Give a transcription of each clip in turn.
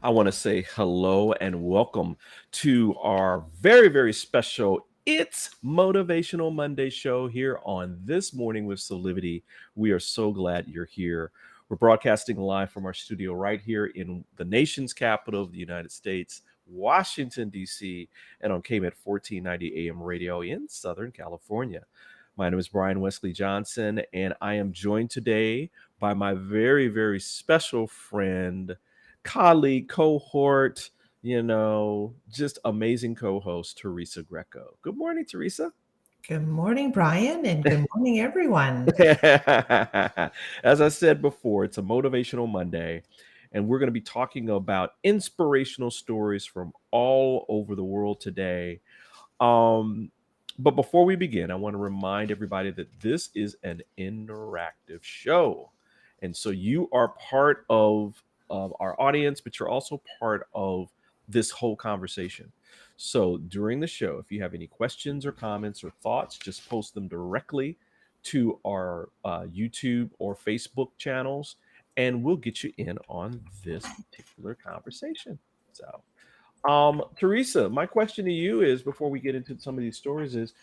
I want to say hello and welcome to our very, very special It's Motivational Monday show here on This Morning with Soulivity. We are so glad you're here. We're broadcasting live from our studio right here in the nation's capital of the United States, Washington, D.C., and on KMET 1490 AM radio in Southern California. My name is Brian Westley Johnson, and I am joined today by my very, very special friend, colleague, cohort, just amazing co-host, Teresa Greco. Good morning, Teresa. Good morning, Brian, and good morning, everyone. As I said before, it's a motivational Monday, and we're going to be talking about inspirational stories from all over the world today. But before we begin, I want to remind everybody that this is an interactive show. And so you are part of our audience, but you're also part of this whole conversation. So during the show, if you have any questions or comments or thoughts, just post them directly to our YouTube or Facebook channels, and we'll get you in on this particular conversation. So, Teresa, my question to you is, before we get into some of these stories, is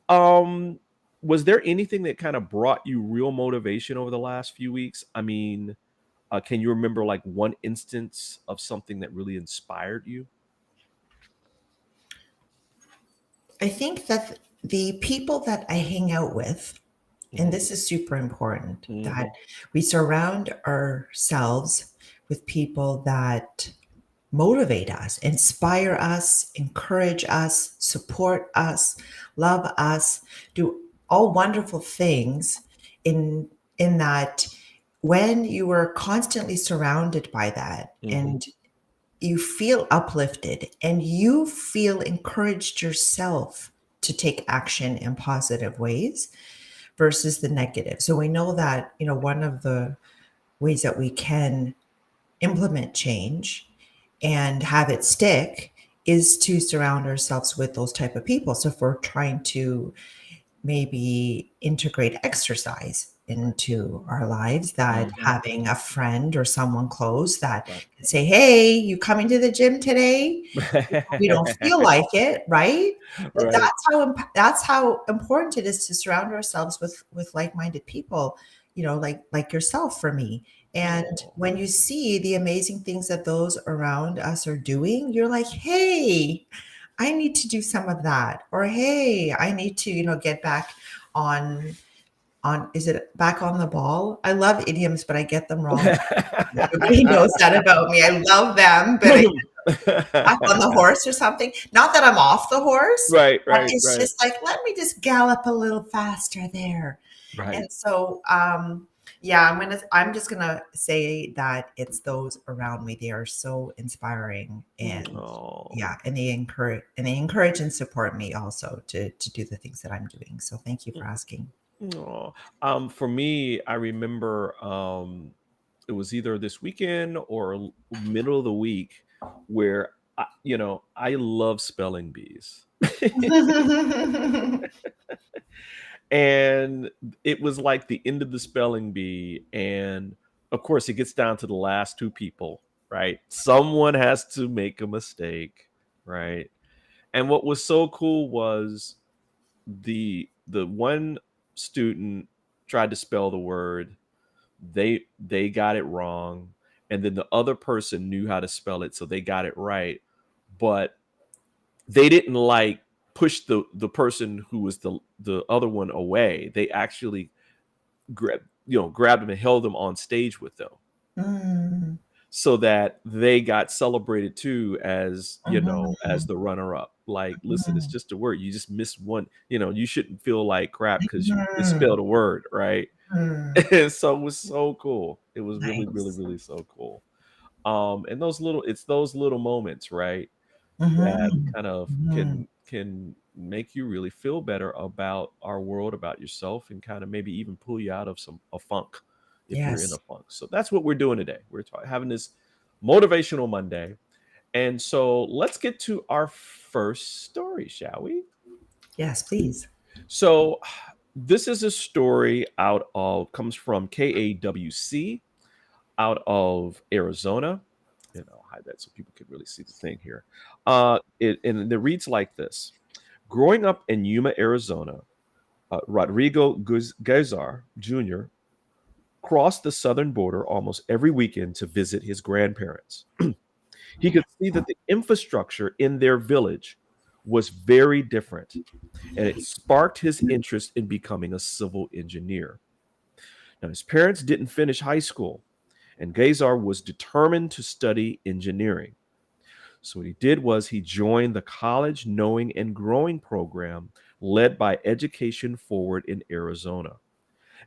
was there anything that kind of brought you real motivation over the last few weeks? I mean, can you remember like one instance of something that really inspired you? I think that the people that I hang out with, and this is super important, that we surround ourselves with people that motivate us, inspire us, encourage us, support us, love us, do all wonderful things in that when you are constantly surrounded by that and you feel uplifted and you feel encouraged yourself to take action in positive ways versus the negative. So we know that, one of the ways that we can implement change and have it stick is to surround ourselves with those type of people. So if we're trying to maybe integrate exercise into our lives, that having a friend or someone close that can say, hey, you coming to the gym today? We don't feel like it, right? But that's how important it is to surround ourselves with like-minded people, like yourself for me. And when you see the amazing things that those around us are doing, you're like, hey, I need to do some of that. Or, hey, I need to, get back on, is it back on the ball? I love idioms, but I get them wrong. Everybody knows that about me. I love them, but back on the horse or something. Not that I'm off the horse. Right. It's just like, let me just gallop a little faster there. Right. And so, I'm just gonna say that it's those around me. They are so inspiring, and and they encourage and support me also to do the things that I'm doing. So thank you for asking. For me, I remember it was either this weekend or middle of the week where I love spelling bees. And it was like the end of the spelling bee. And of course, it gets down to the last two people, right? Someone has to make a mistake, right? And what was so cool was the one student tried to spell the word. They got it wrong. And then the other person knew how to spell it, so they got it right. But they didn't push the person who was the other one away. They actually grabbed them and held them on stage with them, so that they got celebrated too as as the runner-up. Like, listen, it's Mhm. just a word. You just missed one. You shouldn't feel like crap because you Mhm. misspelled a word, right? Mhm. And so it was so cool. It was really, really, Nice. really so cool. And those little moments, right, that Mhm. kind of Mhm. can make you really feel better about our world, about yourself, and kind of maybe even pull you out of a funk if you're in a Yes. funk. So that's what we're doing today. We're having this motivational Monday, and so let's get to our first story, shall we? Yes, please. So this is a story comes from KAWC out of Arizona. And I'll hide that so people can really see the thing here. And it reads like this: Growing up in Yuma, Arizona, Rodrigo Guzar Jr. crossed the southern border almost every weekend to visit his grandparents. He could see that the infrastructure in their village was very different, and it sparked his interest in becoming a civil engineer. Now, his parents didn't finish high school, and Gazar was determined to study engineering. So, what he did was he joined the College Knowing and Growing program led by Education Forward in Arizona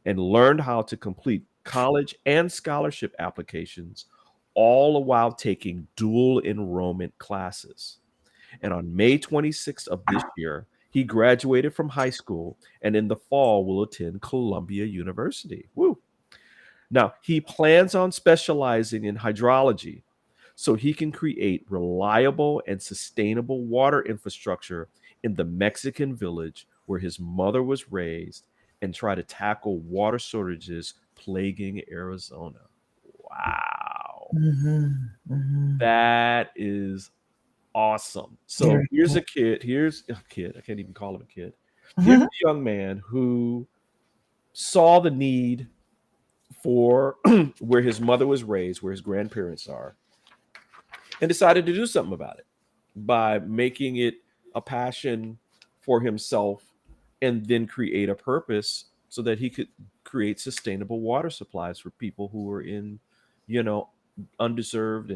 and learned how to complete college and scholarship applications, all while taking dual enrollment classes. And on May 26th of this year, he graduated from high school and in the fall will attend Columbia University. Woo. Now, he plans on specializing in hydrology so he can create reliable and sustainable water infrastructure in the Mexican village where his mother was raised and try to tackle water shortages plaguing Arizona. Wow. Mhm. Mhm. That is awesome. So Very here's cool. a kid, I can't even call him a kid. Here's Mhm. a young man who saw the need for where his mother was raised, where his grandparents are, and decided to do something about it by making it a passion for himself and then create a purpose so that he could create sustainable water supplies for people who were in, you know, underserved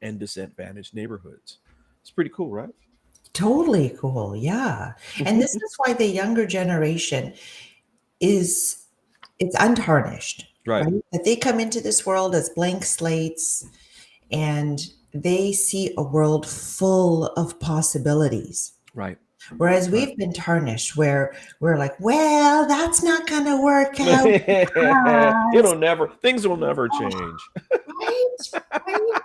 and disadvantaged neighborhoods. It's pretty cool, right? Totally cool. Yeah. And this is why the younger generation is it's untarnished, Right, right? That they come into this world as blank slates and they see a world full of possibilities. right, Whereas right. we've been tarnished where we're like, well, that's not going to work out because, Things will never change. right, right.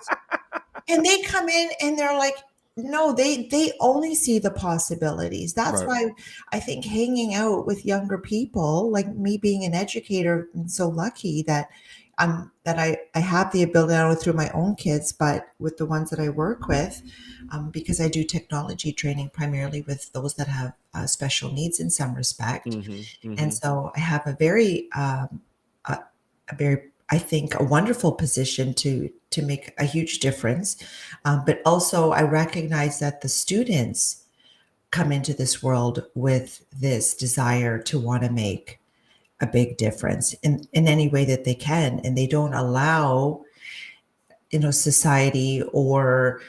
And they come in and they're like, no, they only see the possibilities. That's Right. why I think hanging out with younger people, like me being an educator, I'm so lucky that I have the ability not only through my own kids, but with the ones that I work with, because I do technology training primarily with those that have special needs in some respect. Hmm. And Hmm. so I have a very, I think, a wonderful position to make a huge difference. But also, I recognize that the students come into this world with this desire to want to make a big difference in any way that they can, and they don't allow society or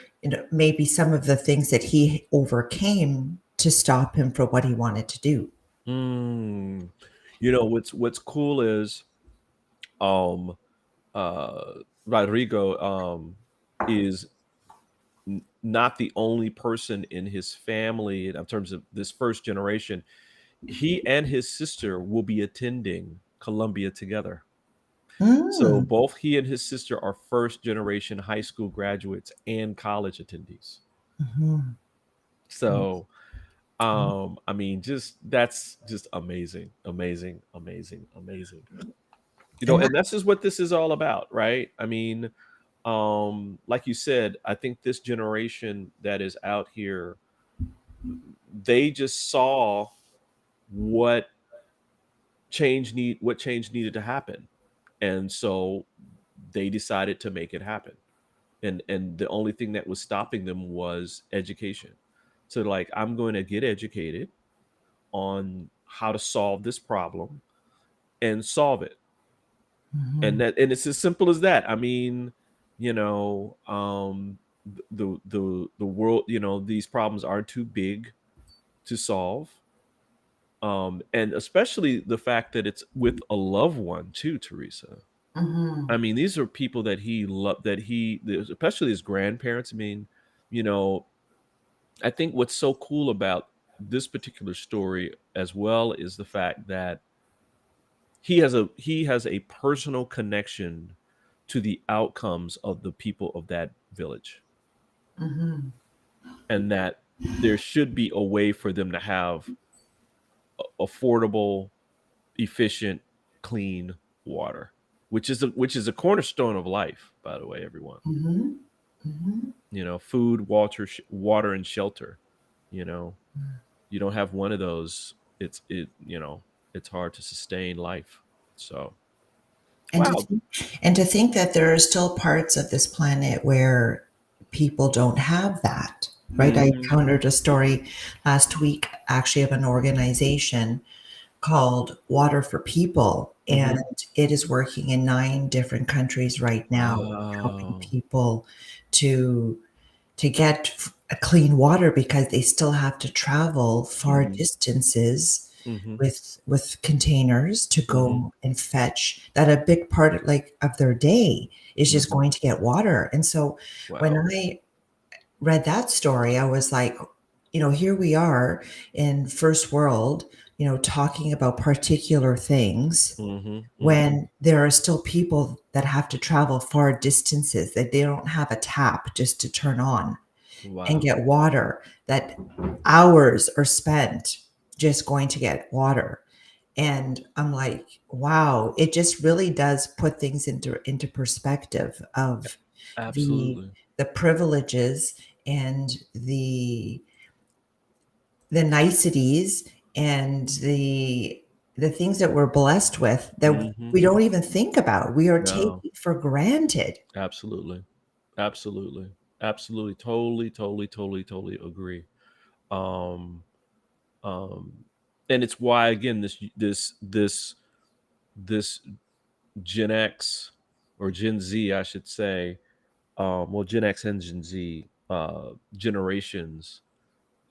maybe some of the things that he overcame to stop him from what he wanted to do. Mm. What's cool is um Rodrigo is not the only person in his family in terms of this first generation. He and his sister will be attending Columbia together. So Mm. both he and his sister are first generation high school graduates and college attendees. Mhm. So I mean, just that's just amazing, amazing, amazing, amazing. And And that's just what this is all about, right? I mean, like you said, I think this generation that is out here, they just saw what what change needed to happen. And so they decided to make it happen. And the only thing that was stopping them was education. So like, I'm going to get educated on how to solve this problem and solve it. Mhm. And it's as simple as that. I mean, you know, the world, these problems aren't too big to solve. And especially the fact that it's with a loved one too, Teresa. I Mhm. mean, these are people that he loved, especially his grandparents. I mean, you know, I think what's so cool about this particular story as well is the fact that he has a personal connection to the outcomes of the people of that village, Mhm. and that there should be a way for them to have affordable, efficient, clean water, which is a cornerstone of life, by the way, everyone. Mhm. Mhm. Food, water, and shelter. You know, you don't have one of those, it's hard to sustain life. So, And to wow. think, and to think that there are still parts of this planet where people don't have that, right? I Hmm. encountered a story last week, actually, of an organization called Water for People, and Hmm. it is working in 9 different countries right now, helping Wow. people to get a clean water because they still have to travel far Hmm. distances Hmm. with containers to Hmm. go and fetch, that a big part like of their day is just Hmm. going to get water. And so when Wow. I read that story, I was like, here we are in first world, talking about particular things Hmm. Hmm. when there are still people that have to travel far distances, that they don't have a tap just to turn on and Wow. get water, that hours are spent just going to get water. And I'm like, wow, it just really does put things into perspective of the Absolutely. the privileges and the niceties and the things that we're blessed with that Hmm. we don't even think about. We are No. taking for granted. Absolutely. Absolutely. Absolutely. Totally, totally, totally, totally agree. Um, um, and it's why, again, this Gen X, or Gen Z, I should say, well, Gen X and Gen Z generations,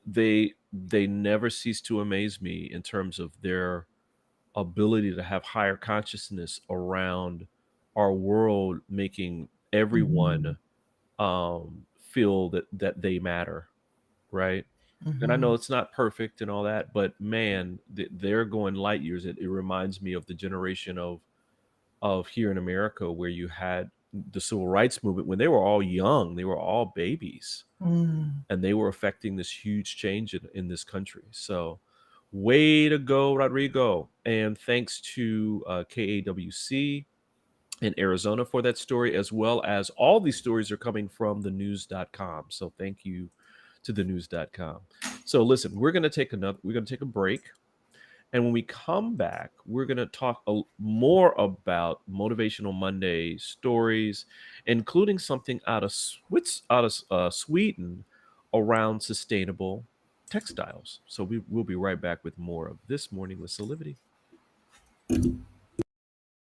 they never cease to amaze me in terms of their ability to have higher consciousness around our world, making Mhm, everyone feel that they matter, right? And I know mhm, it's not perfect and all that, but man, they're going light years. It reminds me of the generation of here in America, where you had the civil rights movement when they were all young, they were all babies, mm. and they were affecting this huge change in this country. So, way to go, Rodrigo! And thanks to KAWC in Arizona for that story, as well as all these stories are coming from the news.com. So, thank you to the news.com. So, listen, we're going to take a break. And when we come back, we're going to talk more about Motivational Monday stories, including something out of Sweden around sustainable textiles. So we'll be right back with more of This Morning with Soulivity.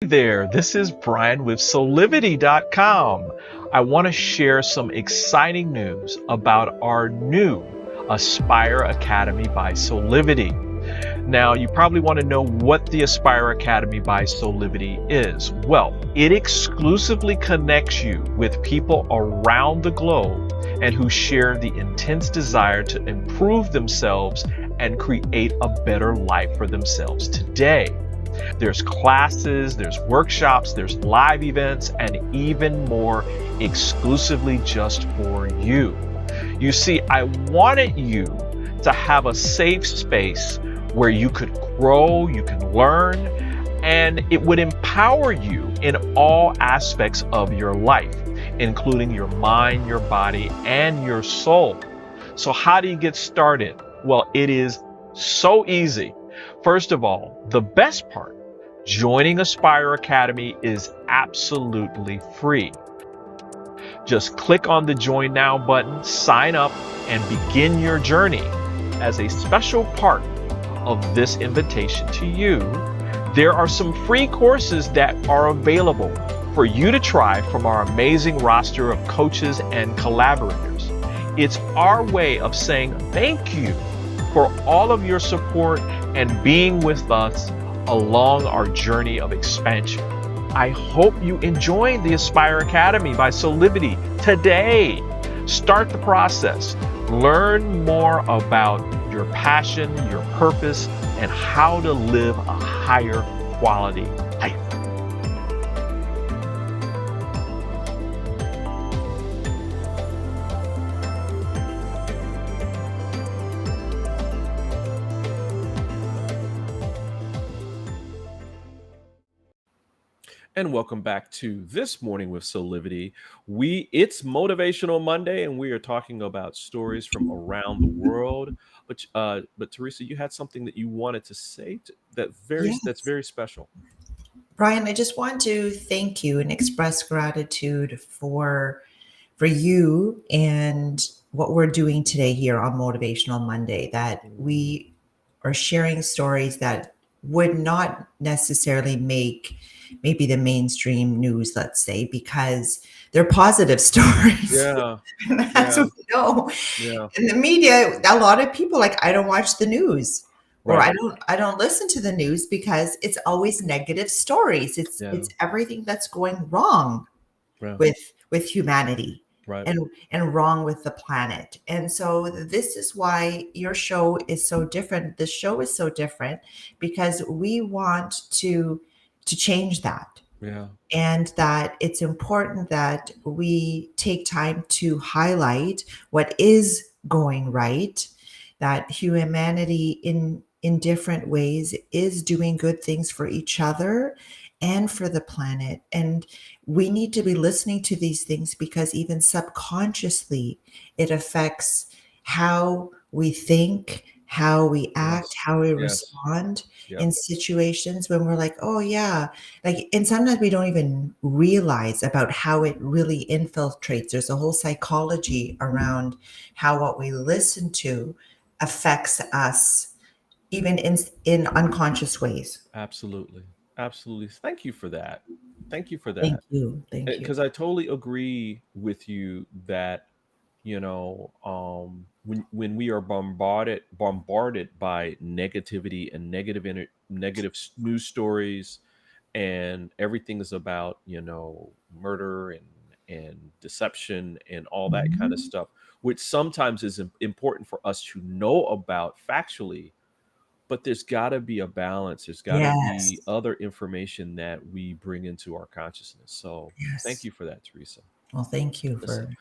Hey there, this is Brian with Soulivity.com. I want to share some exciting news about our new Aspire Academy by Soulivity. Now, you probably want to know what the Aspire Academy by Soulivity is. Well, it exclusively connects you with people around the globe and who share the intense desire to improve themselves and create a better life for themselves today. There's classes, there's workshops, there's live events, and even more exclusively just for you. You see, I wanted you to have a safe space where you could grow, you can learn, and it would empower you in all aspects of your life, including your mind, your body, and your soul. So, how do you get started? Well, it is so easy. First of all, the best part, joining Aspire Academy is absolutely free. Just click on the Join Now button, sign up, and begin your journey. As a special part of this invitation to you, there are some free courses that are available for you to try from our amazing roster of coaches and collaborators. It's our way of saying thank you for all of your support and being with us along our journey of expansion. I hope you enjoyed the Aspire Academy by Soulivity today. Start the process. Learn more about your passion, your purpose, and how to live a higher quality life. And welcome back to This Morning with Soulivity. It's Motivational Monday, and we are talking about stories from around the world. But Teresa, you had something that you wanted to say that's Yes. very special. Brian, I just want to thank you and express gratitude for you and what we're doing today here on Motivational Monday, that we are sharing stories that would not necessarily make maybe the mainstream news, let's say, because they're positive stories. Yeah, And that's yeah, what we know. yeah. In the media, a lot of people like, I don't watch the news, or Right. I don't listen to the news because it's always negative stories. Yeah, It's everything that's going wrong yeah. with humanity Right. and wrong with the planet. And so this is why your show is so different. The show is so different because we want to change that, Yeah. and that it's important that we take time to highlight what is going right, that humanity in different ways is doing good things for each other and for the planet. And we need to be listening to these things because even subconsciously it affects how we think, how we act, Yes. how we Yes. respond Yep. in situations when we're like, oh yeah, like, and sometimes we don't even realize about how it really infiltrates. There's a whole psychology around how what we listen to affects us even in unconscious ways. Absolutely. Absolutely. Thank you for that. Thank you for Thank that. you. Thank you. Because I totally agree with you that when we are bombarded by negativity and news stories, and everything is about murder and deception and all that kind of Mhm. stuff, which sometimes is important for us to know about factually, but there's got to be a balance. There's got to be Yes. other information that we bring into our consciousness. So thank Yes. you for that, Teresa. Well, thank you Listen.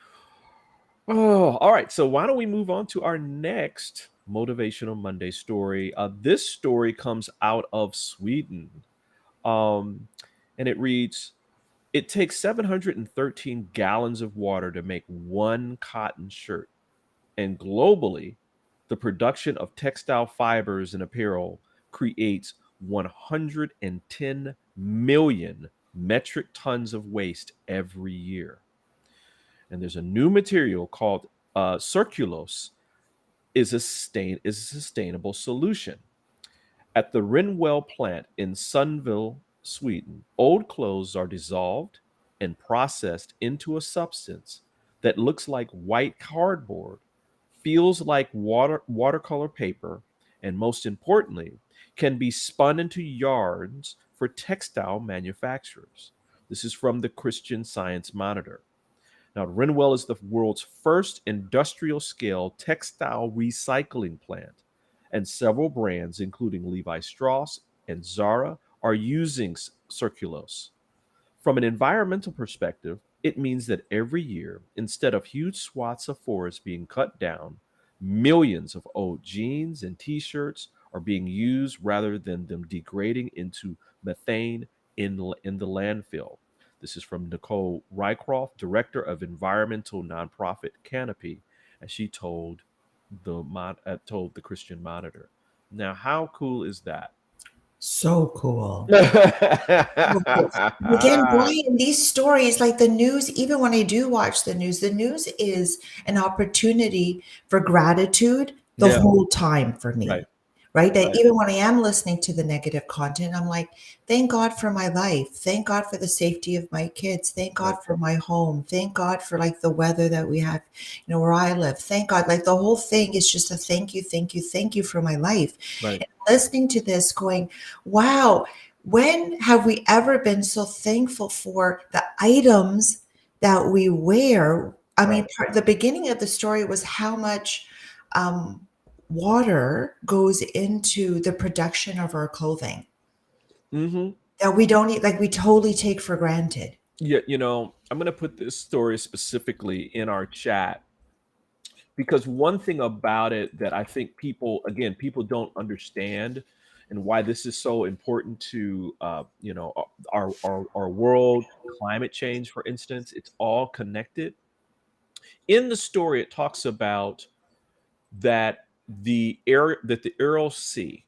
for. Oh, all right. So why don't we move on to our next Motivational Monday story? This story comes out of Sweden. Um, and it reads, it takes 713 gallons of water to make one cotton shirt. And globally, the production of textile fibers and apparel creates 110 million metric tons of waste every year. And there's a new material called circulose is a sustainable solution. At the Rinwell plant in Sunville, Sweden, old clothes are dissolved and processed into a substance that looks like white cardboard, feels like watercolor paper, and most importantly, can be spun into yarns for textile manufacturers. This is from the Christian Science Monitor. Now, Rinwell is the world's first industrial scale textile recycling plant, and several brands, including Levi Strauss and Zara, are using circulose. From an environmental perspective, it means that every year, instead of huge swaths of forest being cut down, millions of old jeans and t shirts are being used rather than them degrading into methane in the landfill. This is from Nicole Rycroft, director of environmental nonprofit Canopy, and she told the Christian Monitor. Now, how cool is that? So cool. So cool. Again, Brian, these stories, like the news, even when I do watch the news is an opportunity for gratitude the Yeah, whole time for right. me. right? That Right. even when I am listening to the negative content, I'm like, thank God for my life. Thank God for the safety of my kids. Thank God Right. for my home. Thank God for like the weather that we have, where I live. Thank God. Like the whole thing is just a thank you, thank you, thank you for my life. Right. And listening to this going, wow, when have we ever been so thankful for the items that we wear? I Right. mean, the beginning of the story was how much water goes into the production of our clothing Hmm. that we don't like we totally take for granted. Yeah, I'm going to put this story specifically in our chat because one thing about it that I think people, again, people don't understand, and why this is so important to, our world, climate change, for instance, it's all connected. In the story, it talks about that the Aral Sea,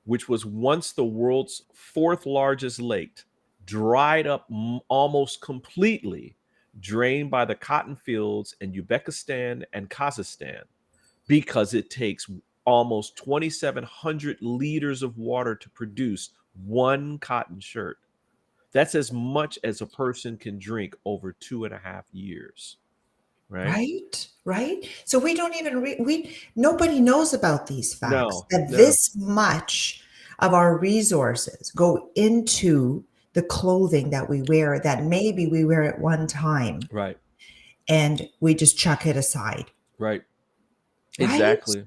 which was once the world's fourth largest lake, dried up almost completely, drained by the cotton fields in Uzbekistan and Kazakhstan, because it takes almost 2,700 liters of water to produce one cotton shirt. That's as much as a person can drink over 2.5 years, right? Right, right. So we don't even we nobody knows about these facts No, that no, this much of our resources go into the clothing that we wear that maybe we wear at one time right, and we just chuck it aside. right. Right? Exactly.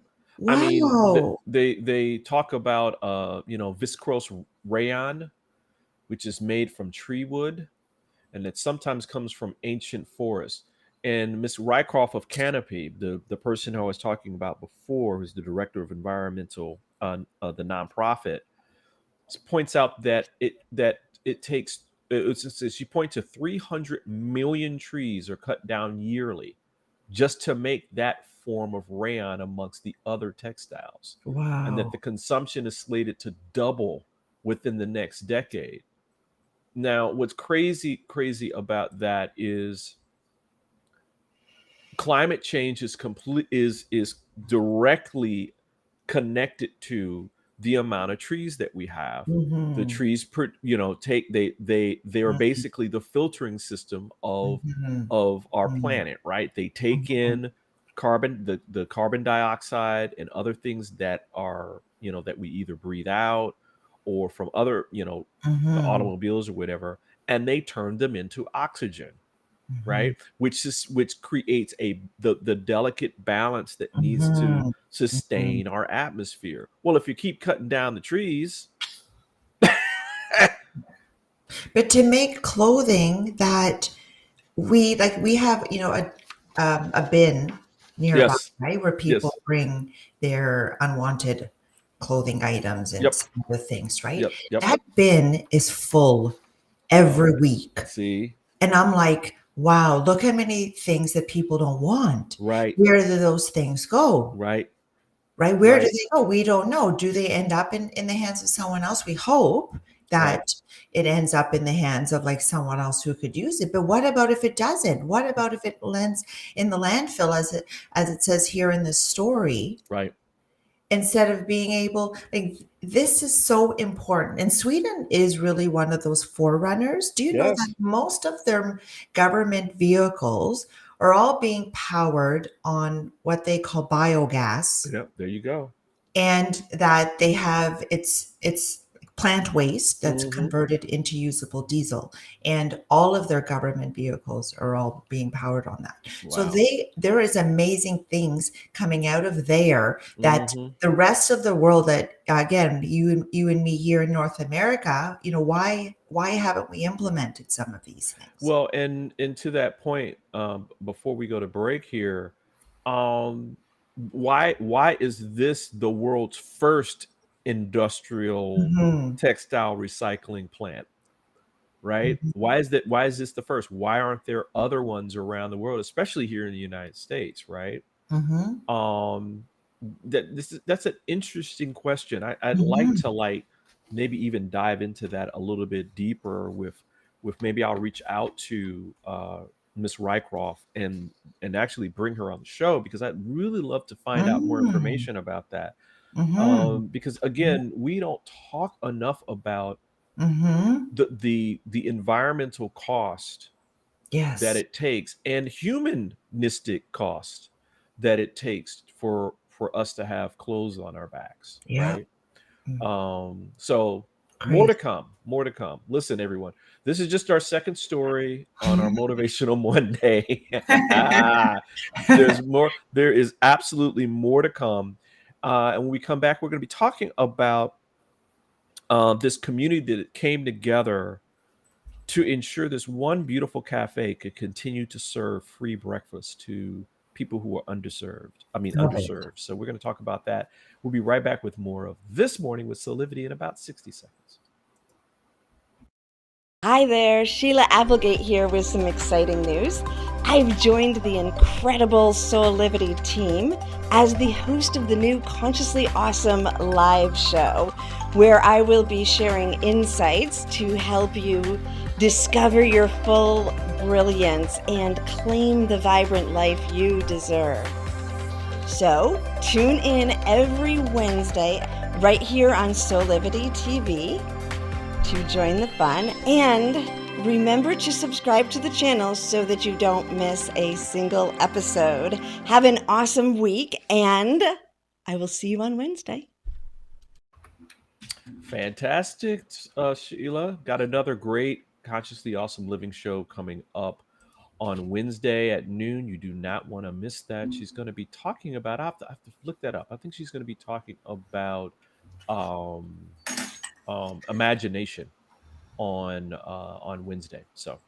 I mean, Wow. they talk about viscose rayon, which is made from tree wood, and it sometimes comes from ancient forests. And Miss Rycroft of Canopy, the person I was talking about before, who's the director of environmental, the nonprofit, points out that it takes. She points to 300 million trees are cut down yearly just to make that form of rayon amongst the other textiles, and that Wow. the consumption is slated to double within the next decade. Now, what's crazy about that is climate change is directly connected to the amount of trees that we have. The Mhm. trees, take they are Mhm. basically the filtering system of Mhm. our Mhm. planet, right? They take Mhm. in the carbon dioxide and other things that are, that we either breathe out or from other, Mhm. automobiles or whatever, and they turn them into oxygen, Mhm. right? Which creates the delicate balance that needs to Mhm. Mhm. sustain our atmosphere. Well, if you keep cutting down the trees, But to make clothing that we have, a bin nearby, yes, right, where people yes, bring their unwanted clothing items and yep, some other things, right? yep, yep. That bin is full Oh, every week. see, And I'm like, wow, look how many things that people don't want. right, Where do those things go? right, Right? Where do right, they go? We don't know. Do they end up in the hands of someone else? We hope right, that it ends up in the hands of like someone else who could use it. But what about if it doesn't? What about if it lands in the landfill as it says here in this story? right. Instead of being able, like, this is so important. And Sweden is really one of those forerunners. Do you know that Yes, most of their government vehicles are all being powered on what they call biogas, yep. There you go. and that they have it's plant waste that's Hmm. converted into usable diesel, and all of their government vehicles are all being powered on that. So Wow. there is amazing things coming out of there that Hmm. the rest of the world, that again, you and me here in North America, why haven't we implemented some of these things? Well, and to that point, before we go to break here, um, why is this the world's first industrial Mhm. textile recycling plant? Right? Mhm. Why is this the first? Why aren't there other ones around the world, especially here in the United States, right? Mhm. Um, that's an interesting question. I'd like Mhm. to, like, maybe even dive into that a little bit deeper with maybe I'll reach out to Miss Rycroft and actually bring her on the show, because I'd really love to find out more Mm. information about that. Mm-hmm. Because again, we don't talk enough about Mm-hmm. the environmental cost that Yes. it takes and humanistic cost that it takes for us to have clothes on our backs, Yeah. right? So more to Crazy. come, more to come. Listen, everyone, this is just our second story on our Motivational Monday. There's more, there is absolutely more to come. And when we come back, we're going to be talking about this community that came together to ensure this one beautiful cafe could continue to serve free breakfast to people who are Love it. underserved. So we're going to talk about that. We'll be right back with more of This Morning with Soulivity in about 60 seconds. Hi there, Sheila Applegate here with some exciting news. I've joined the incredible Soulivity team as the host of the new Consciously Awesome live show, where I will be sharing insights to help you discover your full brilliance and claim the vibrant life you deserve. So, tune in every Wednesday right here on Soulivity TV to join the fun, and remember to subscribe to the channel so that you don't miss a single episode. Have an awesome week, and I will see you on Wednesday. Fantastic, Sheila. Got another great Consciously Awesome Living show coming up on Wednesday at noon. You do not want to miss that. She's going to be talking about, I have to look that up. I think she's going to be talking about um, imagination on Wednesday. So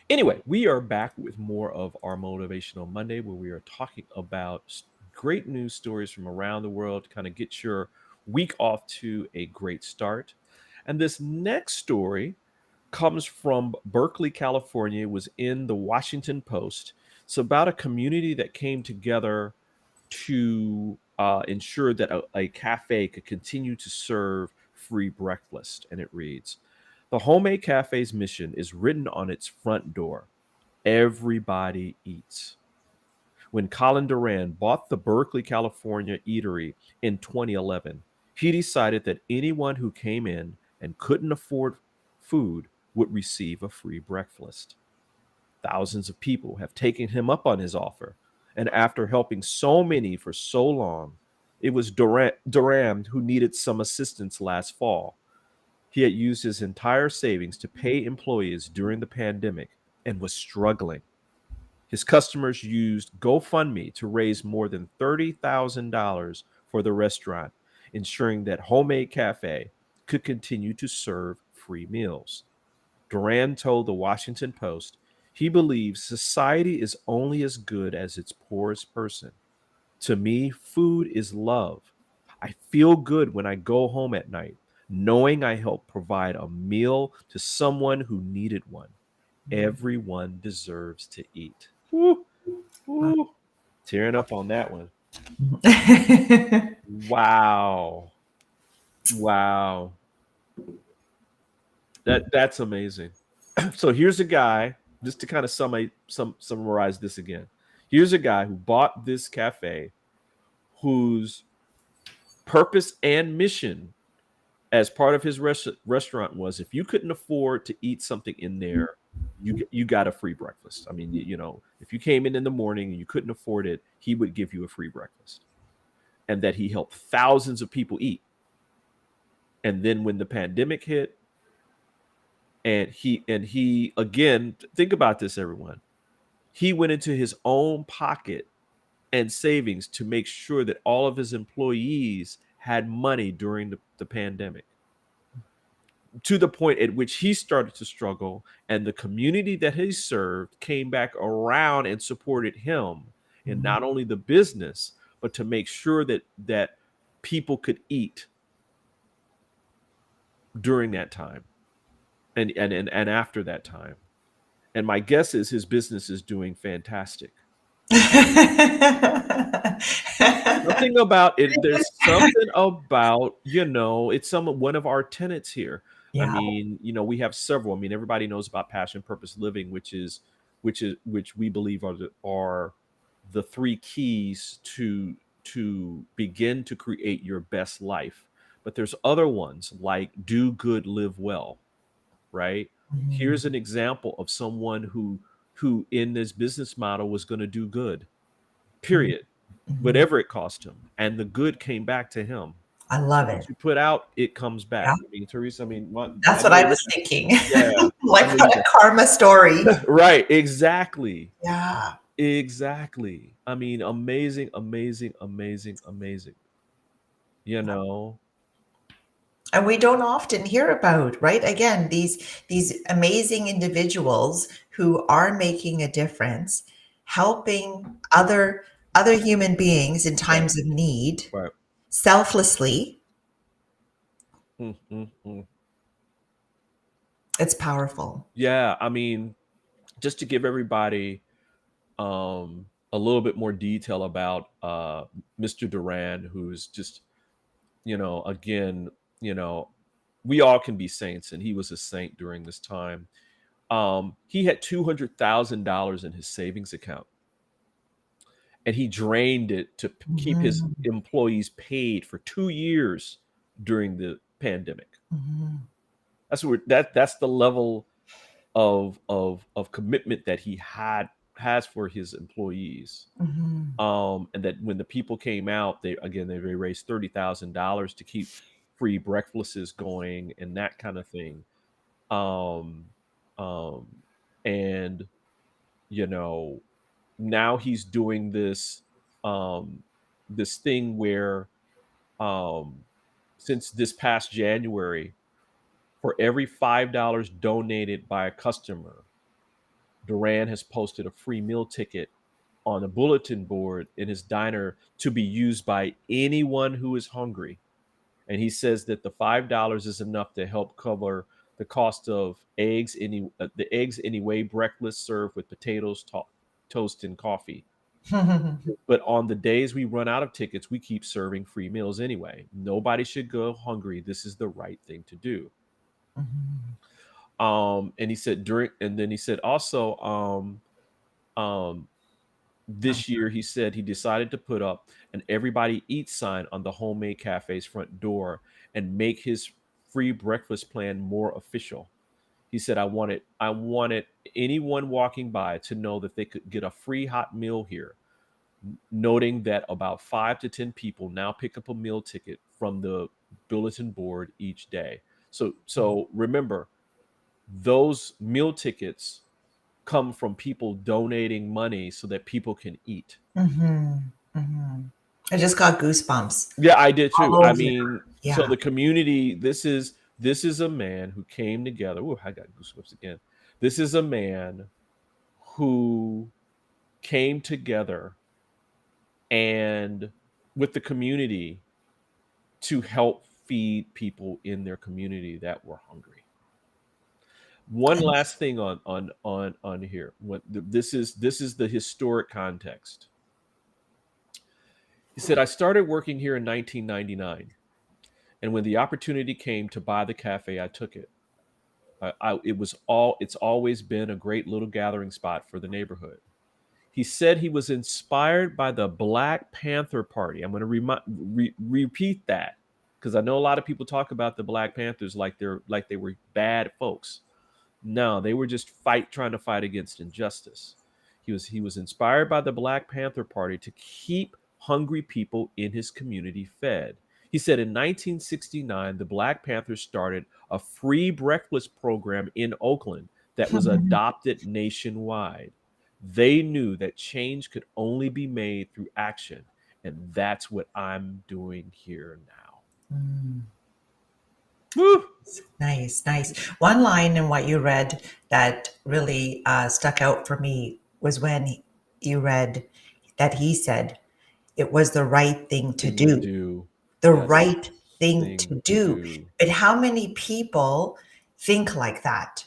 anyway, we are back with more of our Motivational Monday, where we are talking about great news stories from around the world to kind of get your week off to a great start. And this next story comes from Berkeley, California. It was in the Washington Post. It's about a community that came together to ensure that a cafe could continue to serve free breakfast. And it reads, the Homemade Cafe's mission is written on its front door. Everybody eats. When Colin Duran bought the Berkeley, California eatery in 2011, he decided that anyone who came in and couldn't afford food would receive a free breakfast. Thousands of people have taken him up on his offer, and after helping so many for so long, it was Duran who needed some assistance last fall. He had used his entire savings to pay employees during the pandemic and was struggling. His customers used GoFundMe to raise more than $30,000 for the restaurant, ensuring that Homemade Cafe could continue to serve free meals. Duran told the Washington Post he believes society is only as good as its poorest person. To me, food is love. I feel good when I go home at night, knowing I helped provide a meal to someone who needed one. Everyone deserves to eat. Woo, woo. Tearing up on that one. Wow. Wow. That's amazing. So here's a guy, just to kind of summarize this again. Here's a guy who bought this cafe whose purpose and mission as part of his restaurant was if you couldn't afford to eat something in there, you got a free breakfast. I mean, if you came in the morning and you couldn't afford it, he would give you a free breakfast, and that he helped thousands of people eat. And then when the pandemic hit, and he again, think about this, everyone. He went into his own pocket and savings to make sure that all of his employees had money during the pandemic, to the point at which he started to struggle, and the community that he served came back around and supported him in not only the business, but to make sure that people could eat during that time, and after that time. And my guess is his business is doing fantastic. Something about it. There's something about, it's one of our tenets here. I Yeah. mean, we have several. I mean, everybody knows about passion, purpose, living, which we believe are the three keys to begin to create your best life. But there's other ones like do good, live well, right? Mhm. Here's an example of someone who in this business model was going to do good, Mhm. period, Mhm. whatever it cost him, and the good came back to him. I So love what it. you put out, it comes Yeah, back. I mean, Teresa, I mean, that's I what I know, was thinking. yeah, Like, what a amazing. karma story. Right, exactly. Yeah. Exactly. I mean, amazing, amazing, amazing, amazing. You know? And we don't often hear about, right? Again, these amazing individuals who are making a difference, helping other human beings in Right, times of need, right. selflessly. Mm, mm, mm. It's powerful. Yeah, I mean, just to give everybody a little bit more detail about Mr. Duran, who's just, again, you know, we all can be saints, and he was a saint during this time. He had $200,000 in his savings account, and he drained it to keep his Mhm. employees paid for 2 years during the pandemic. Mhm. That's the level of commitment that he has for his employees. Mhm. And that when the people came out, they raised $30,000 to keep free breakfasts going and that kind of thing. Um, um, and you know, now he's doing um, this thing where um, since this past January, for every $5 donated by a customer, Duran has posted a free meal ticket on a bulletin board in his diner to be used by anyone who is hungry. And he says that the $5 is enough to help cover the cost of the eggs anyway, breakfast served with potatoes, toast, and coffee. But on the days we run out of tickets, we keep serving free meals anyway. Nobody should go hungry. This is the right thing to do. Mhm. And he said and then he said also, um, this year he said he decided to put up an everybody eats sign on the homemade cafe's front door and make his free breakfast plan more official. He said, I wanted anyone walking by to know that they could get a free hot meal here, noting that about 5 to 10 people now pick up a meal ticket from the bulletin board each day. So remember, those meal tickets come from people donating money so that people can eat. Mhm. Mhm. I just got goosebumps Yeah, I did too. all I over. mean, so Yeah. the community, this is a man who came together. Oh, I got goosebumps again. This is a man who came together and with the community to help feed people in their community that were hungry. One And last thing on here. This is the historic context. He said, I started working here in 1999, and when the opportunity came to buy the cafe, I took it. It's always been a great little gathering spot for the neighborhood. He said he was inspired by the Black Panther Party. I'm going to repeat that because I know a lot of people talk about the Black Panthers like they were bad folks. No, they were just trying to fight against injustice. He was inspired by the Black Panther Party to keep hungry people in his community fed. He said in 1969, the Black Panthers started a free breakfast program in Oakland that was adopted nationwide. They knew that change could only be made through action, and that's what I'm doing here now. mm, Woo! nice, nice. One line in what you read that really stuck out for me was when you read that he said it was the right thing to Thing to do. do. The Yes. right thing Thing to to do. do. But how many people think like that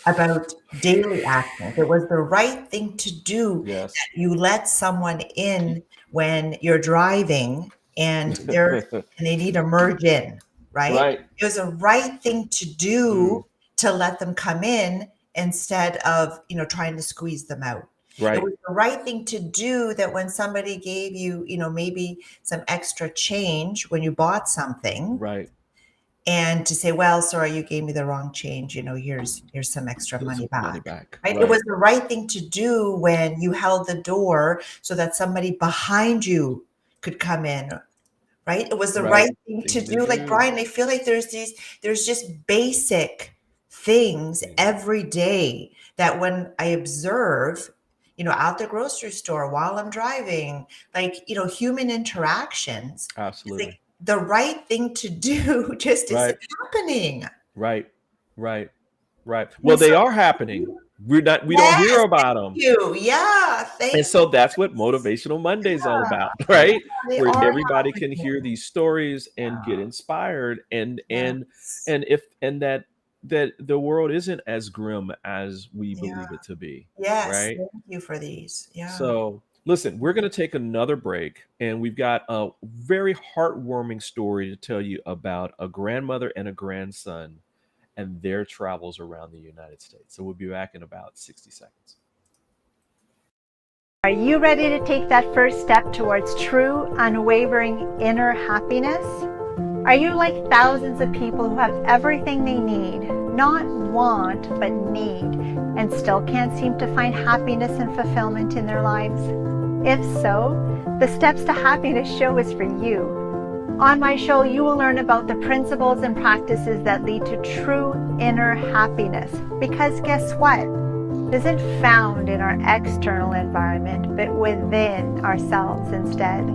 about daily actions? It was the right thing to do Yes. that you let someone in when you're driving and they need to merge in, right? Right. It was a right thing to do Do. to let them come in instead of, trying to squeeze them out. Right. was the right thing to do, that when somebody gave you, maybe some extra change when you bought something, Right. and to say, well, sorry, you gave me the wrong change, here's some extra Get money some money back. back. Right? It Right. was the right thing to do when you held the door so that somebody behind you could come in. Right? It was the Right. right thing to Thing to do. Like, do. Brian, I feel like there's just basic things every day that when I observe, out the grocery store, while I'm driving, like, human interactions, it's Absolutely. like the right thing to do just Right. isn't happening. Right. Right. Right. Well, And they so, are happening. We don't hear yes, about thank them. you. Yeah, And thank so you. that's what Motivational Monday is all about, Yeah, right? they Where are everybody can hear happening. these stories and get Yeah. inspired, Yes. and that the world isn't as grim as we Yeah. believe it to be, Yes. right? Thank you for these. Yeah. So, listen, we're going to take another break, and we've got a very heartwarming story to tell you about a grandmother and a grandson and their travels around the United States. So, we'll be back in about 60 seconds. Are you ready to take that first step towards true, unwavering inner happiness? Are you like thousands of people who have everything they need, not want, but need, and still can't seem to find happiness and fulfillment in their lives? If so, the Steps to Happiness show is for you. On my show, you will learn about the principles and practices that lead to true inner happiness. Because guess what? It isn't found in our external environment, but within ourselves instead.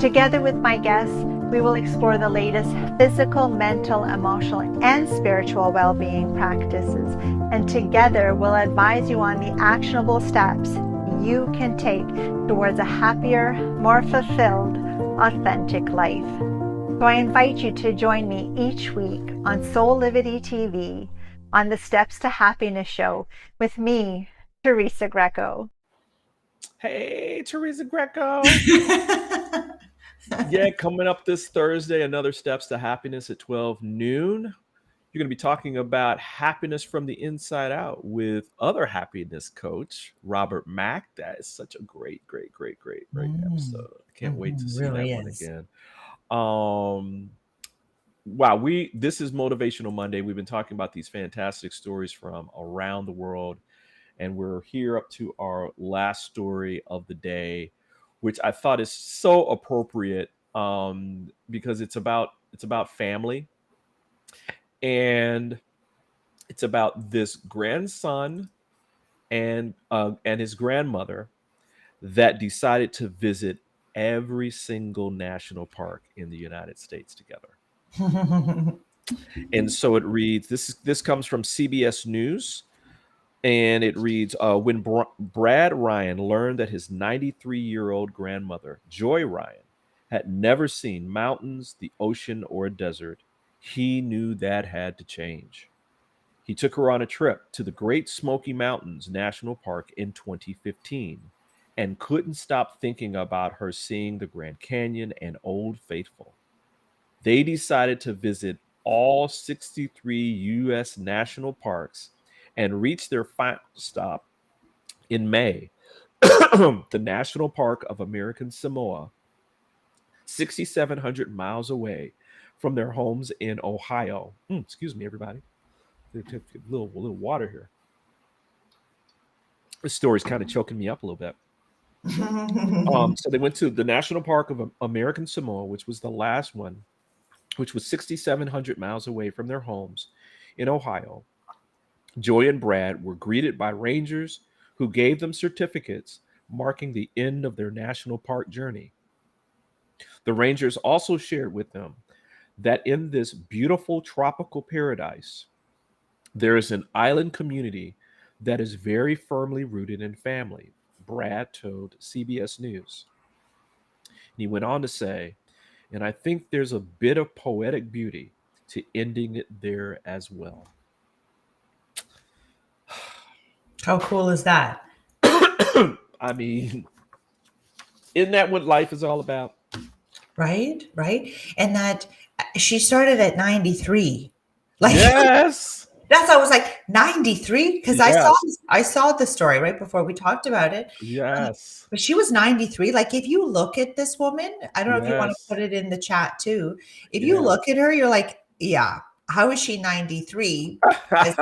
Together with my guests, we will explore the latest physical, mental, emotional, and spiritual well-being practices, and together we'll advise you on the actionable steps you can take towards a happier, more fulfilled, authentic life. So I invite you to join me each week on Soulivity TV on the Steps to Happiness show with me, Teresa Greco. Hey, Teresa Greco. Yeah, coming up this Thursday, another Steps to Happiness at 12 noon. You're going to be talking about happiness from the inside out with other happiness coach, Robert Mack. That is such a great episode. I can't wait to see that Really one is. again. Wow, this is Motivational Monday. We've been talking about these fantastic stories from around the world, and we're here up to our last story of the day, which I thought is so appropriate because it's about family, and it's about this grandson and his grandmother that decided to visit every single national park in the United States together. And so it reads, this comes from CBS News, and it reads, when Brad Ryan learned that his 93-year-old grandmother, Joy Ryan, had never seen mountains, the ocean, or a desert, he knew that had to change. He took her on a trip to the Great Smoky Mountains National Park in 2015 and couldn't stop thinking about her seeing the Grand Canyon and Old Faithful. They decided to visit all 63 U.S. national parks and reached their final stop in May, the National Park of American Samoa, 6,700 miles away from their homes in Ohio. Excuse me, everybody. A little water here. This story's kind of choking me up a little bit. So they went to the National Park of American Samoa, which was the last one, which was 6,700 miles away from their homes in Ohio. Joy and Brad were greeted by rangers who gave them certificates marking the end of their national park journey. The rangers also shared with them that in this beautiful tropical paradise, there is an island community that is very firmly rooted in family, Brad told CBS News. And he went on to say, and I think there's a bit of poetic beauty to ending it there as well. How cool is that? I mean, isn't that what life is all about? Right. And that she started at 93. Like, Yes. That's I was like 93 because Yes. I saw the story right before we talked about it. Yes. But she was 93. Like if you look at this woman, I don't know if you want to Yes. put it in the chat too. If you Yeah. look at her, you're like, yeah, how is she 93? Because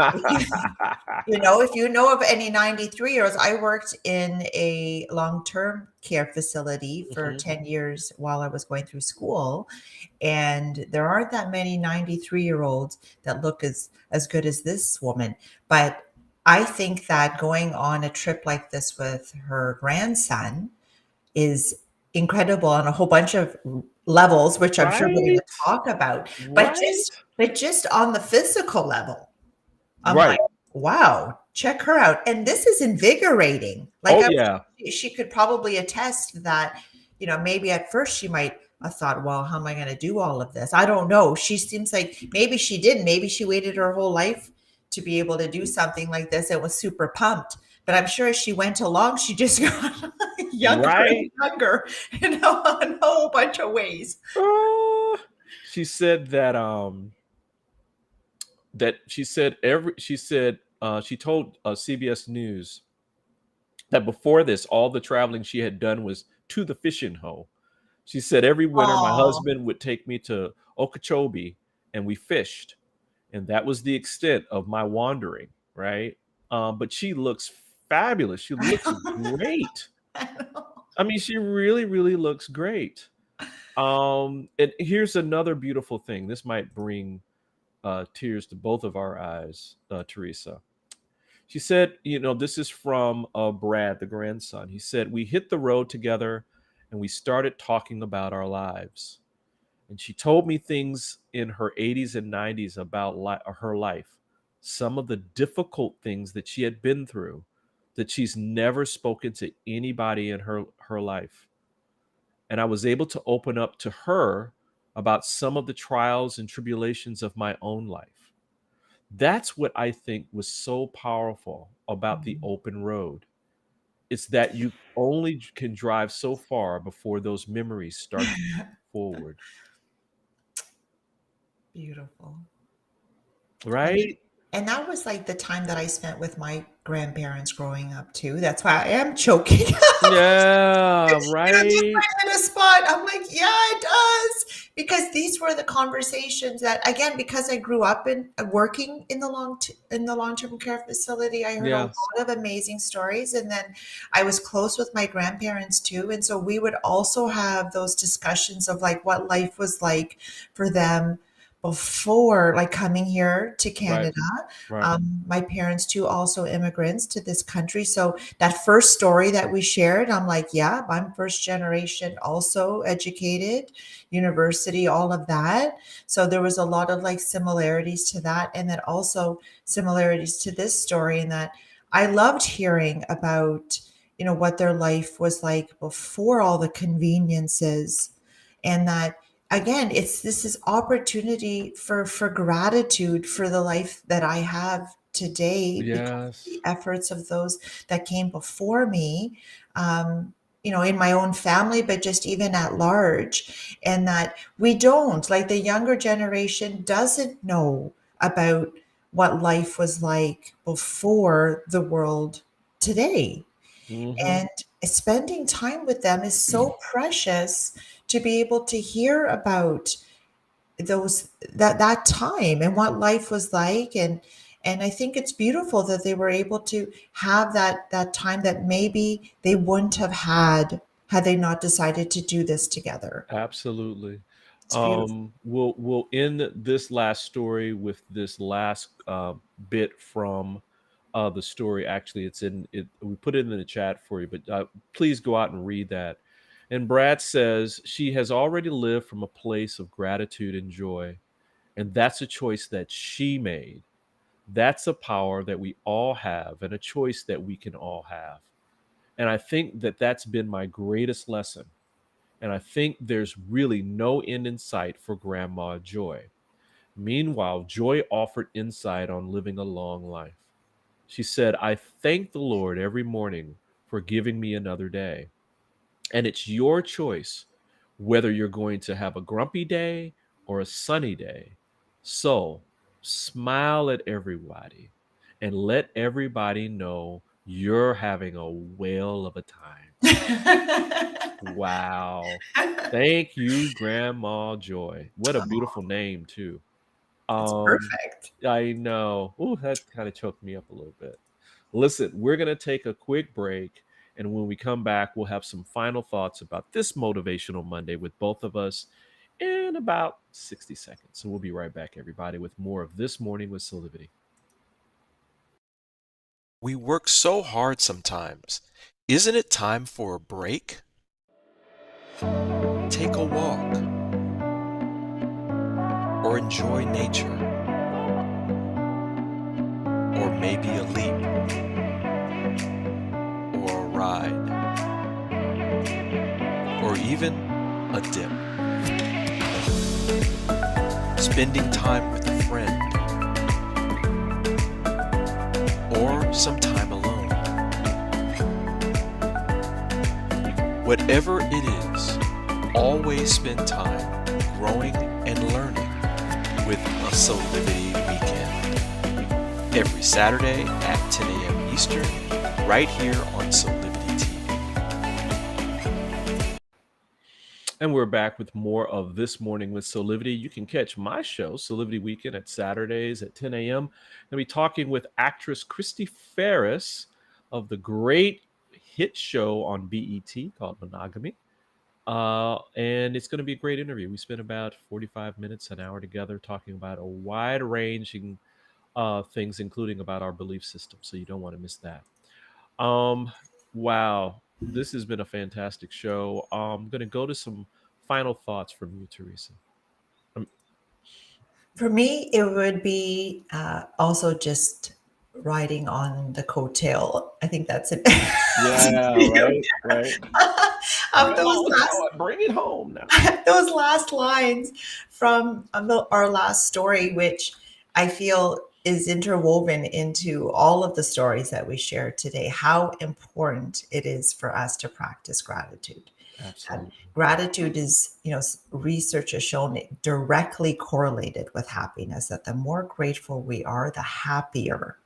you know, if you know of any 93-year-olds, I worked in a long-term care facility for Mhm. 10 years while I was going through school. And there aren't that many 93-year-olds that look as good as this woman. But I think that going on a trip like this with her grandson is incredible on a whole bunch of levels, which I'm sure we're going to Right? talk about. Right? But just on the physical level, I'm like, Right. wow, check her out. And this is invigorating. Like Oh, yeah. she could probably attest that, you know, maybe at first she might have thought, well, how am I going to do all of this? I don't know. She seems like maybe she didn't. Maybe she waited her whole life to be able to do something like this and was super pumped. But I'm sure as she went along, she just got younger and Right? younger, you know, in a whole bunch of ways. Uh, she said that she said she told CBS News that before this all the traveling she had done was to the fishing hole. She said every winter my Oh, husband would take me to Okeechobee and we fished, and that was the extent of my wandering, right? But she looks fabulous. She looks great. I know. I mean, she really, really looks great. And here's another beautiful thing. This might bring tears to both of our eyes, Teresa. She said, you know, this is from Brad, the grandson. He said, we hit the road together and we started talking about our lives. And she told me things in her 80s and 90s about her life, some of the difficult things that she had been through that she's never spoken to anybody in her life. And I was able to open up to her about some of the trials and tribulations of my own life. That's what I think was so powerful about the open road. It's that you only can drive so far before those memories start to move forward, Beautiful. And right? and that was like the time that I spent with my grandparents growing up too. That's why I am choking. Yeah, You know, just right. right in a spot. I'm like, yeah, it does. Because these were the conversations that, again, because I grew up in working in the in the long-term care facility, I heard a lot Yes. of amazing stories. And then I was close with my grandparents too. And so we would also have those discussions of like what life was like for them before like coming here to Right. Canada. Right. My parents too, also immigrants to this country. So that first story that we shared, I'm like, yeah, I'm first generation, also educated, university, all of that. So there was a lot of like similarities to that. And then also similarities to this story in that I loved hearing about, you know, what their life was like before all the conveniences. And that again, it's this is opportunity for gratitude for the life that I have today because of the Yes. efforts of those that came before me, you know, in my own family, but just even at large. And that we don't, like the younger generation doesn't know about what life was like before the world today. Hmm. And spending time with them is so precious to be able to hear about those that time and what life was like. And I think it's beautiful that they were able to have that time that maybe they wouldn't have had they not decided to do this together. Absolutely. It's beautiful. We'll end this last story with this last bit from the story. Actually, it's in it. We put it in the chat for you, but please go out and read that. And Brad says she has already lived from a place of gratitude and joy, and that's a choice that she made. That's a power that we all have, and a choice that we can all have. And I think that that's been my greatest lesson, and I think there's really no end in sight for Grandma Joy. Meanwhile, Joy offered insight on living a long life. She said, I thank the Lord every morning for giving me another day. And it's your choice whether you're going to have a grumpy day or a sunny day. So smile at everybody and let everybody know you're having a whale of a time. Wow. Thank you, Grandma Joy. What a beautiful name, too. It's Um, perfect. I know. Ooh, that kind of choked me up a little bit. Listen, we're going to take a quick break. And when we come back, we'll have some final thoughts about this Motivational Monday with both of us in about 60 seconds. So we'll be right back, everybody, with more of This Morning with Soulivity. We work so hard sometimes. Isn't it time for a break? Take a walk or enjoy nature or maybe a leap or a ride or even a dip. Spending time with a friend or some time alone. Whatever it is, always spend time growing and learning with a Soulivity weekend. Every Saturday at 10 a.m. Eastern, right here on Soulivity TV. And we're back with more of This Morning with Soulivity. You can catch my show, Soulivity Weekend, at Saturdays at 10 a.m. I'll be talking with actress Christy Ferris of the great hit show on BET called Monogamy. And it's going to be a great interview. We spent about 45 minutes, an hour together talking about a wide ranging things, including about our belief system. So you don't want to miss that. Wow. This has been a fantastic show. I'm going to go to some final thoughts from you, Teresa. For me, it would be also just riding on the coattail. I think that's it. Yeah, right. Of those last Bring it home now. those last lines from our last story, which I feel is interwoven into all of the stories that we shared today, how important it is for us to practice gratitude. Absolutely. Gratitude is, research has shown it directly correlated with happiness, that the more grateful we are, the happier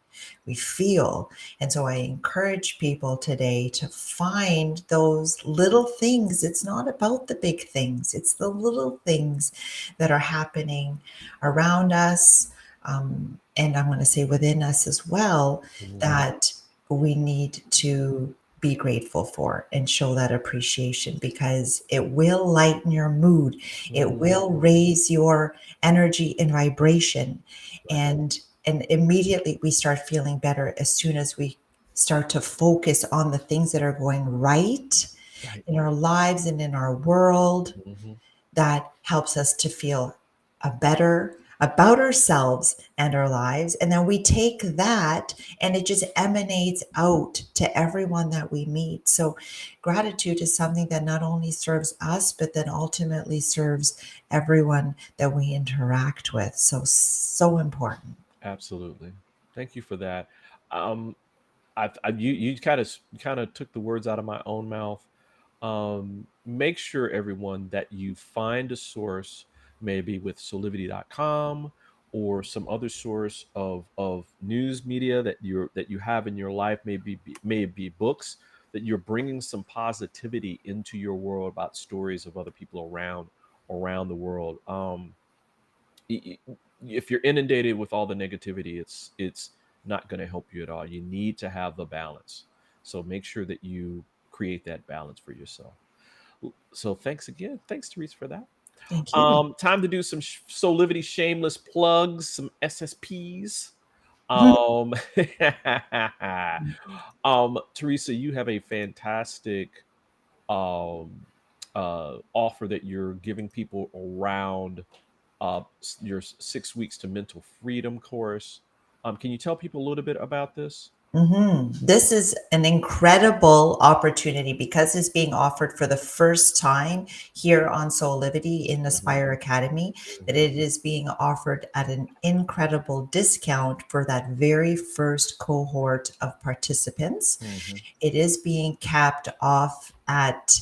we feel. And so I encourage people today to find those little things. It's not about the big things, it's the little things that are happening around us. And I'm going to say within us as well, that we need to be grateful for and show that appreciation, because it will lighten your mood. It will raise your energy and vibration. And immediately we start feeling better as soon as we start to focus on the things that are going right in our lives and in our world. That helps us to feel better about ourselves and our lives. And then we take that and it just emanates out to everyone that we meet. So gratitude is something that not only serves us, but then ultimately serves everyone that we interact with. So important. Absolutely. Thank you for that. You kind of took the words out of my own mouth. Make sure, everyone, that you find a source, maybe with soulivity.com or some other source of news media that you have in your life, maybe books, that you're bringing some positivity into your world about stories of other people around the world. If you're inundated with all the negativity, it's not going to help you at all. You need to have the balance. So make sure that you create that balance for yourself. So thanks again. Thanks, Teresa, for that. Thank you. Time to do some Soulivity shameless plugs, some SSPs. Teresa, you have a fantastic offer that you're giving people around your 6 weeks to mental freedom course. Can you tell people a little bit about this? This is an incredible opportunity because it's being offered for the first time here on Soulivity in Aspire Academy, that it is being offered at an incredible discount for that very first cohort of participants. It is being capped off at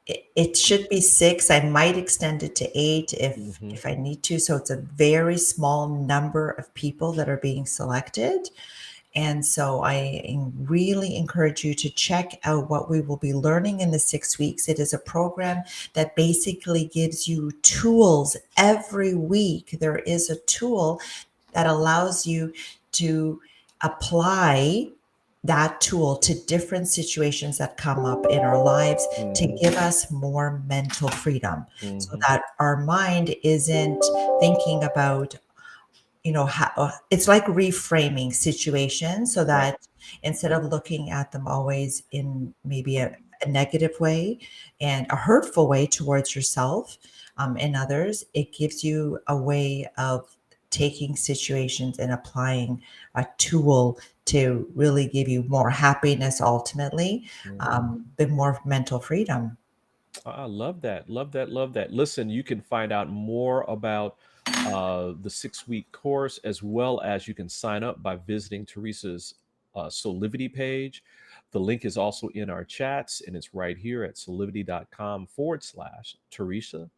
it should be 6. I might extend it to 8 Mhm. if I need to. So it's a very small number of people that are being selected. And so I really encourage you to check out what we will be learning in the 6 weeks. It is a program that basically gives you tools every week. There is a tool that allows you to apply that tool to different situations that come up in our lives to Mhm. give us more mental freedom so Mhm. that our mind isn't thinking about how it's like reframing situations so Right. that instead of looking at them always in maybe a negative way and a hurtful way towards yourself and others, it gives you a way of taking situations and applying a tool to really give you more happiness ultimately, Mhm. but more mental freedom. I love that. Love that. Love that. Listen, you can find out more about the 6 week course, as well as you can sign up by visiting Teresa's Soulivity page. The link is also in our chats, and it's right here at soulivity.com/Teresa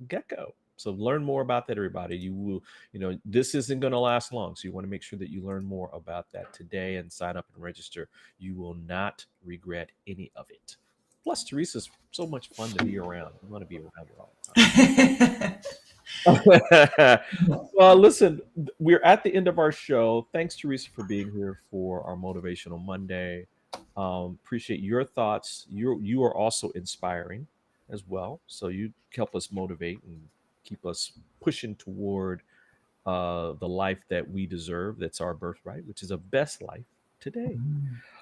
Gecko. So learn more about that, everybody. You will, this isn't going to last long. So you want to make sure that you learn more about that today and sign up and register. You will not regret any of it. Plus, Teresa's so much fun to be around. You want to be around her all the time. Well, listen, we're at the end of our show. Thanks, Teresa, for being here for our Motivational Monday. Appreciate your thoughts. You are also inspiring as well. So you help us motivate and keep us pushing toward the life that we deserve. That's our birthright, which is a best life today.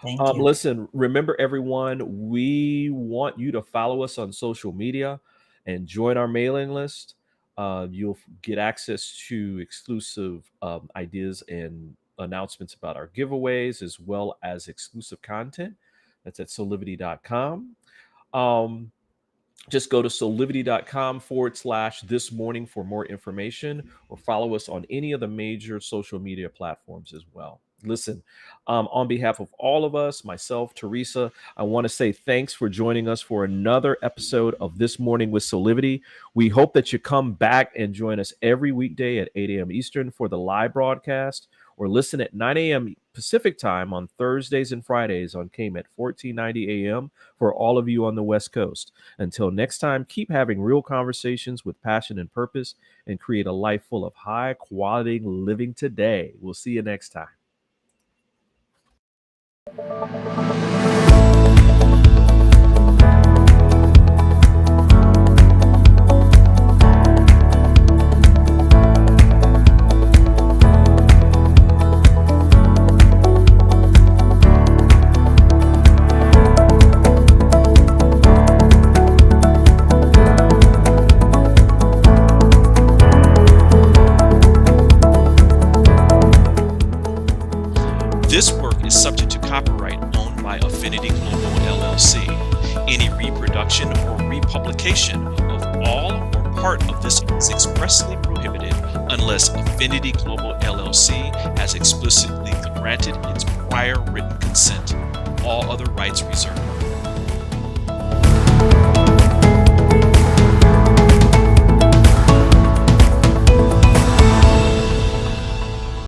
Thank you. Listen, remember everyone, we want you to follow us on social media and join our mailing list. You'll get access to exclusive ideas and announcements about our giveaways, as well as exclusive content. That's at soulivity.com. Um, just go to soulivity.com/this morning for more information, or follow us on any of the major social media platforms as well. Listen, on behalf of all of us, myself, Teresa, I want to say thanks for joining us for another episode of This Morning with Soulivity. We hope that you come back and join us every weekday at 8 a.m. Eastern for the live broadcast, or listen at 9 a.m. Pacific time on Thursdays and Fridays on KMET 1490 a.m. for all of you on the West Coast. Until next time, keep having real conversations with passion and purpose, and create a life full of high quality living today. We'll see you next time. This work is subject to copyright owned by Affinity Global LLC. Any reproduction or republication of all or part of this is expressly prohibited unless Affinity Global LLC has explicitly granted its prior written consent. All other rights reserved.